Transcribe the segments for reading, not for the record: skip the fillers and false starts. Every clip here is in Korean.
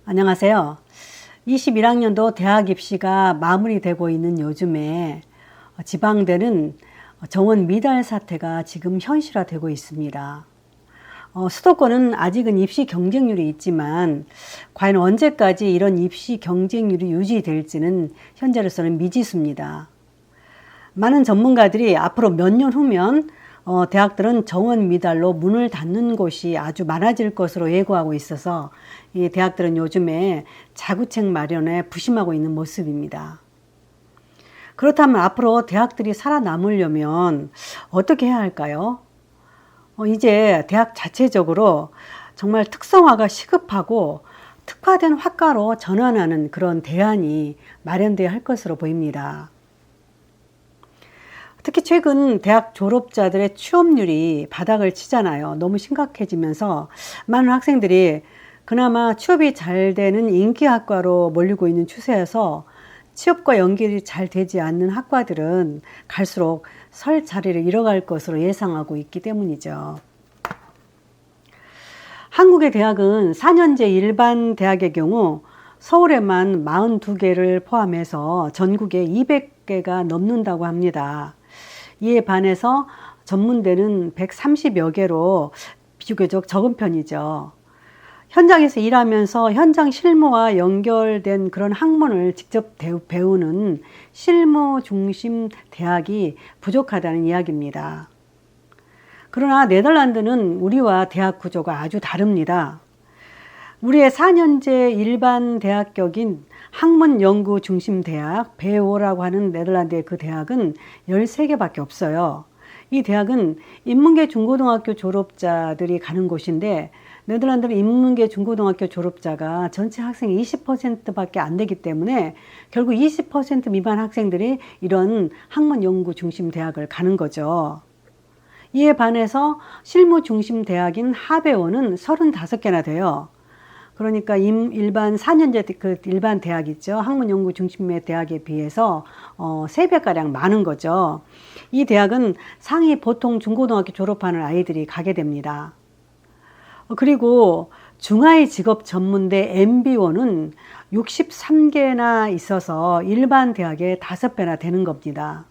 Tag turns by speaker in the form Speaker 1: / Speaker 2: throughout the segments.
Speaker 1: 안녕하세요. 21학년도 대학 입시가 마무리되고 있는 요즘에 지방대는 정원 미달 사태가 지금 현실화되고 있습니다. 수도권은 아직은 입시 경쟁률이 있지만 과연 언제까지 이런 입시 경쟁률이 유지될지는 현재로서는 미지수입니다. 많은 전문가들이 앞으로 몇 년 후면 대학들은 정원 미달로 문을 닫는 곳이 아주 많아질 것으로 예고하고 있어서 이 대학들은 요즘에 자구책 마련에 부심하고 있는 모습입니다. 그렇다면 앞으로 대학들이 살아남으려면 어떻게 해야 할까요? 이제 대학 자체적으로 정말 특성화가 시급하고 특화된 학과로 전환하는 그런 대안이 마련돼야 할 것으로 보입니다. 특히 최근 대학 졸업자들의 취업률이 바닥을 치잖아요. 너무 심각해지면서 많은 학생들이 그나마 취업이 잘 되는 인기 학과로 몰리고 있는 추세여서 취업과 연결이 잘 되지 않는 학과들은 갈수록 설 자리를 잃어갈 것으로 예상하고 있기 때문이죠. 한국의 대학은 4년제 일반 대학의 경우 서울에만 42개를 포함해서 전국에 200개가 넘는다고 합니다. 이에 반해서 전문대는 130여 개로 비교적 적은 편이죠. 현장에서 일하면서 현장 실무와 연결된 그런 학문을 직접 배우는 실무 중심 대학이 부족하다는 이야기입니다. 그러나 네덜란드는 우리와 대학 구조가 아주 다릅니다. 우리의 4년제 일반 대학격인 학문연구 중심 대학 베오라고 하는 네덜란드의 그 대학은 13개밖에 없어요. 이 대학은 인문계 중고등학교 졸업자들이 가는 곳인데 네덜란드는 인문계 중고등학교 졸업자가 전체 학생의 20%밖에 안 되기 때문에 결국 20% 미만 학생들이 이런 학문연구 중심 대학을 가는 거죠. 이에 반해서 실무 중심 대학인 하베오는 35개나 돼요. 그러니까 일반 4년제 그 일반 대학 있죠. 학문연구 중심의 대학에 비해서 3배가량 많은 거죠. 이 대학은 상위 보통 중고등학교 졸업하는 아이들이 가게 됩니다. 그리고 중하위 직업 전문대 MBO는 63개나 있어서 일반 대학의 5배나 되는 겁니다.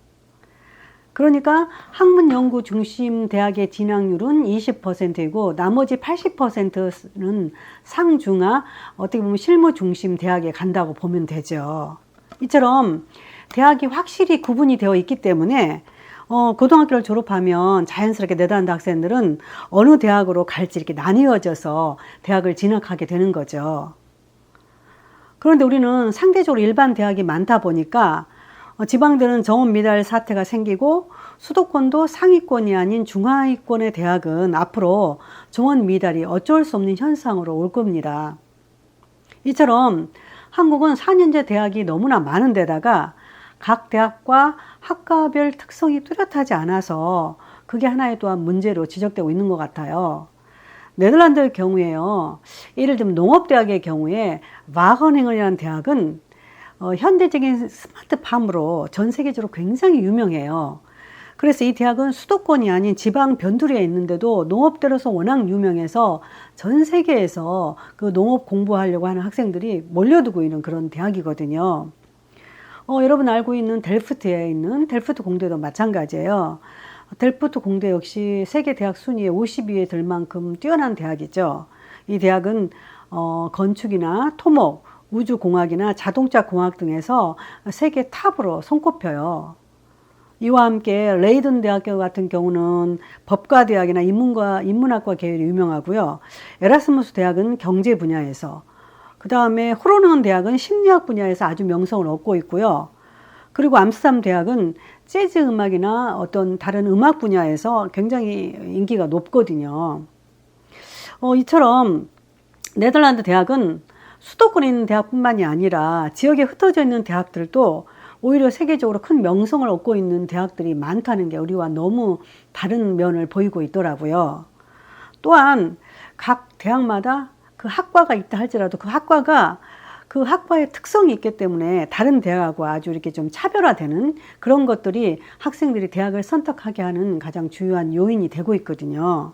Speaker 1: 그러니까 학문연구 중심 대학의 진학률은 20%이고 나머지 80%는 상중하 어떻게 보면 실무 중심 대학에 간다고 보면 되죠. 이처럼 대학이 확실히 구분이 되어 있기 때문에 고등학교를 졸업하면 자연스럽게 네덜란드 학생들은 어느 대학으로 갈지 이렇게 나뉘어져서 대학을 진학하게 되는 거죠. 그런데 우리는 상대적으로 일반 대학이 많다 보니까 지방대는 정원 미달 사태가 생기고 수도권도 상위권이 아닌 중하위권의 대학은 앞으로 정원 미달이 어쩔 수 없는 현상으로 올 겁니다. 이처럼 한국은 4년제 대학이 너무나 많은 데다가 각 대학과 학과별 특성이 뚜렷하지 않아서 그게 하나의 또한 문제로 지적되고 있는 것 같아요. 네덜란드의 경우에요. 예를 들면 농업대학의 경우에 와거닝이라는 대학은 현대적인 스마트팜으로 전 세계적으로 굉장히 유명해요. 그래서 이 대학은 수도권이 아닌 지방 변두리에 있는데도 농업대로서 워낙 유명해서 전 세계에서 그 농업 공부하려고 하는 학생들이 몰려들고 있는 그런 대학이거든요. 여러분 알고 있는 델프트에 있는 델프트 공대도 마찬가지예요. 델프트 공대 역시 세계 대학 순위에 50위에 들 만큼 뛰어난 대학이죠. 이 대학은 건축이나 토목, 우주공학이나 자동차공학 등에서 세계 탑으로 손꼽혀요. 이와 함께 레이든 대학교 같은 경우는 법과대학이나 인문학과 계열이 유명하고요. 에라스무스 대학은 경제 분야에서, 그 다음에 호로는 대학은 심리학 분야에서 아주 명성을 얻고 있고요. 그리고 암스테르담 대학은 재즈 음악이나 어떤 다른 음악 분야에서 굉장히 인기가 높거든요. 이처럼 네덜란드 대학은 수도권에 있는 대학뿐만이 아니라 지역에 흩어져 있는 대학들도 오히려 세계적으로 큰 명성을 얻고 있는 대학들이 많다는 게 우리와 너무 다른 면을 보이고 있더라고요. 또한 각 대학마다 그 학과가 있다 할지라도 그 학과가 그 학과의 특성이 있기 때문에 다른 대학하고 아주 이렇게 좀 차별화되는 그런 것들이 학생들이 대학을 선택하게 하는 가장 중요한 요인이 되고 있거든요.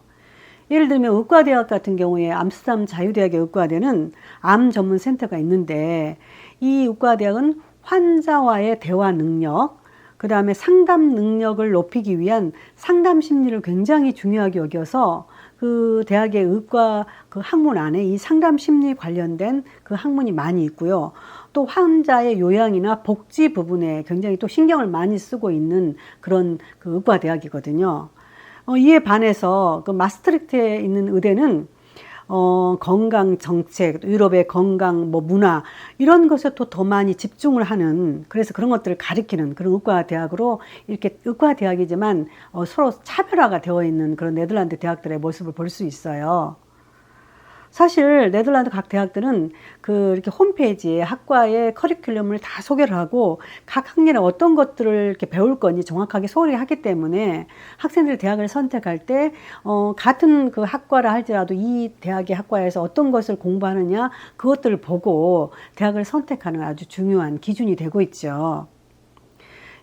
Speaker 1: 예를 들면 의과대학 같은 경우에 암스테르담 자유대학의 의과대는 암 전문 센터가 있는데, 이 의과대학은 환자와의 대화 능력, 그 다음에 상담 능력을 높이기 위한 상담 심리를 굉장히 중요하게 여겨서 그 대학의 의과 그 학문 안에 이 상담 심리 관련된 그 학문이 많이 있고요. 또 환자의 요양이나 복지 부분에 굉장히 또 신경을 많이 쓰고 있는 그런 그 의과대학이거든요. 이에 반해서 그 마스트리트에 있는 의대는 건강 정책, 유럽의 건강 뭐 문화 이런 것에 또 더 많이 집중을 하는, 그래서 그런 것들을 가리키는 그런 의과 대학으로, 이렇게 의과 대학이지만 서로 차별화가 되어 있는 그런 네덜란드 대학들의 모습을 볼 수 있어요. 사실 네덜란드 각 대학들은 그 이렇게 홈페이지에 학과의 커리큘럼을 다 소개를 하고 각 학년에 어떤 것들을 이렇게 배울 건지 정확하게 소개하기 때문에 학생들이 대학을 선택할 때 같은 그 학과라 할지라도 이 대학의 학과에서 어떤 것을 공부하느냐, 그것들을 보고 대학을 선택하는 아주 중요한 기준이 되고 있죠.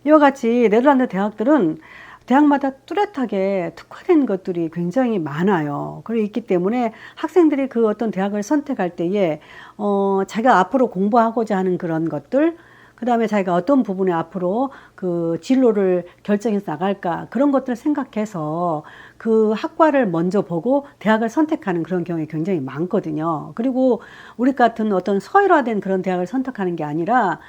Speaker 1: 이와 같이 네덜란드 대학들은 대학마다 뚜렷하게 특화된 것들이 굉장히 많아요. 그리고 있기 때문에 학생들이 그 어떤 대학을 선택할 때에 자기가 앞으로 공부하고자 하는 그런 것들, 그 다음에 자기가 어떤 부분에 앞으로 그 진로를 결정해서 나갈까, 그런 것들을 생각해서 그 학과를 먼저 보고 대학을 선택하는 그런 경우가 굉장히 많거든요. 그리고 우리 같은 어떤 서열화된 그런 대학을 선택하는 게 아니라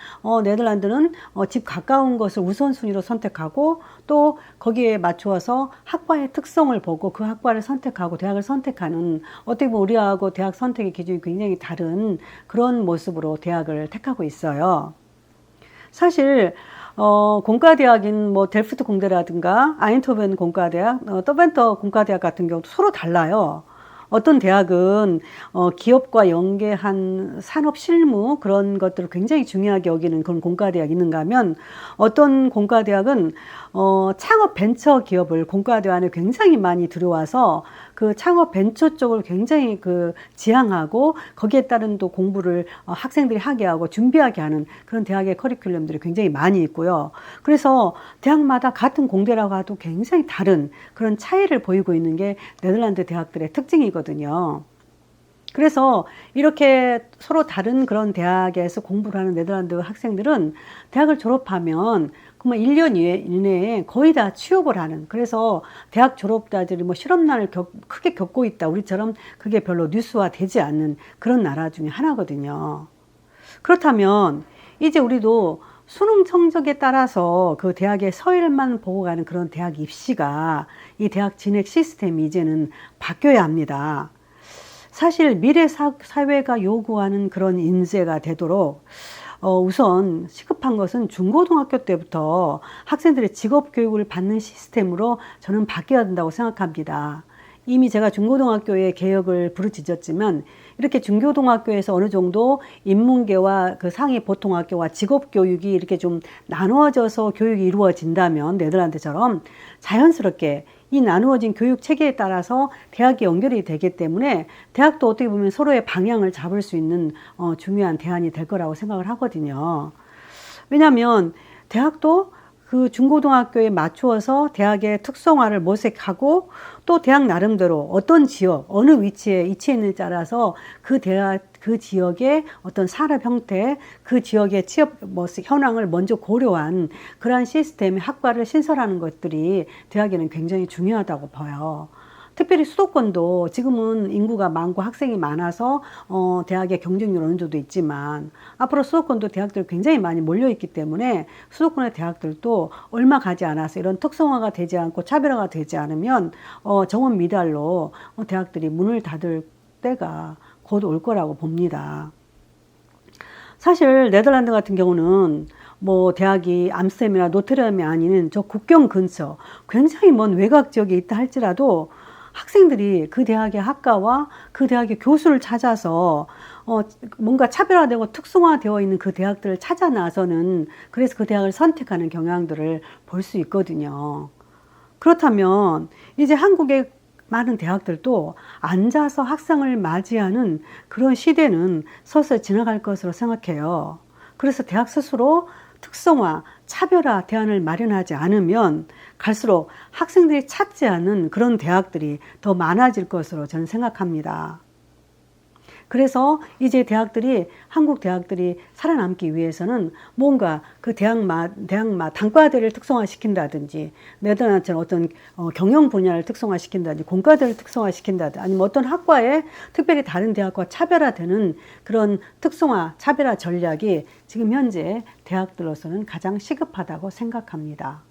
Speaker 1: 네덜란드는 집 가까운 것을 우선순위로 선택하고 또 거기에 맞추어서 학과의 특성을 보고 그 학과를 선택하고 대학을 선택하는, 어떻게 보면 우리하고 대학 선택의 기준이 굉장히 다른 그런 모습으로 대학을 택하고 있어요. 사실 공과대학인 뭐 델프트 공대라든가 아인토벤 공과대학, 더벤터 공과대학 같은 경우도 서로 달라요. 어떤 대학은 기업과 연계한 산업 실무 그런 것들을 굉장히 중요하게 여기는 그런 공과대학이 있는가 하면, 어떤 공과대학은 창업 벤처 기업을 공과대학 안에 굉장히 많이 들여와서 그 창업 벤처 쪽을 굉장히 그 지향하고 거기에 따른 또 공부를 학생들이 하게 하고 준비하게 하는 그런 대학의 커리큘럼들이 굉장히 많이 있고요. 그래서 대학마다 같은 공대라고 해도 굉장히 다른 그런 차이를 보이고 있는 게 네덜란드 대학들의 특징이거든요. 그래서 이렇게 서로 다른 그런 대학에서 공부를 하는 네덜란드 학생들은 대학을 졸업하면 그만 1년 이내에 거의 다 취업을 하는, 그래서 대학 졸업자들이 뭐 실업난을 크게 겪고 있다, 우리처럼 그게 별로 뉴스화 되지 않는 그런 나라 중에 하나거든요. 그렇다면 이제 우리도 수능 성적에 따라서 그 대학의 서열만 보고 가는 그런 대학 입시가, 이 대학 진학 시스템이 이제는 바뀌어야 합니다. 사실 미래 사회가 요구하는 그런 인재가 되도록 우선 시급한 것은 중고등학교 때부터 학생들의 직업 교육을 받는 시스템으로 저는 바뀌어야 된다고 생각합니다. 이미 제가 중고등학교의 개혁을 부르짖었지만, 이렇게 중고등학교에서 어느 정도 인문계와 그 상위 보통학교와 직업 교육이 이렇게 좀 나누어져서 교육이 이루어진다면 네덜란드처럼 자연스럽게 이 나누어진 교육 체계에 따라서 대학이 연결이 되기 때문에 대학도 어떻게 보면 서로의 방향을 잡을 수 있는 중요한 대안이 될 거라고 생각을 하거든요. 왜냐하면 대학도 그 중고등학교에 맞추어서 대학의 특성화를 모색하고 또 대학 나름대로 어떤 지역, 어느 위치에 있는지에 따라서 그 대학, 그 지역의 어떤 산업 형태, 그 지역의 취업 현황을 먼저 고려한 그러한 시스템의 학과를 신설하는 것들이 대학에는 굉장히 중요하다고 봐요. 특별히 수도권도 지금은 인구가 많고 학생이 많아서 대학의 경쟁률 어느 정도 있지만, 앞으로 수도권도 대학들 굉장히 많이 몰려있기 때문에 수도권의 대학들도 얼마 가지 않아서 이런 특성화가 되지 않고 차별화가 되지 않으면 정원 미달로 대학들이 문을 닫을 때가 곧 올 거라고 봅니다. 사실 네덜란드 같은 경우는 뭐 대학이 암스테르담이나 노트르담이 아닌 저 국경 근처 굉장히 먼 외곽 지역에 있다 할지라도 학생들이 그 대학의 학과와 그 대학의 교수를 찾아서 뭔가 차별화되고 특성화되어 있는 그 대학들을 찾아 나서는, 그래서 그 대학을 선택하는 경향들을 볼 수 있거든요. 그렇다면 이제 한국의 많은 대학들도 앉아서 학생을 맞이하는 그런 시대는 서서히 지나갈 것으로 생각해요. 그래서 대학 스스로 특성화, 차별화 대안을 마련하지 않으면 갈수록 학생들이 찾지 않은 그런 대학들이 더 많아질 것으로 저는 생각합니다. 그래서 이제 한국 대학들이 살아남기 위해서는 뭔가 그 대학마다 단과대를 특성화시킨다든지, 네덜란드처럼 어떤 경영 분야를 특성화시킨다든지, 공과대를 특성화시킨다든지, 아니면 어떤 학과에 특별히 다른 대학과 차별화되는 그런 차별화 전략이 지금 현재 대학들로서는 가장 시급하다고 생각합니다.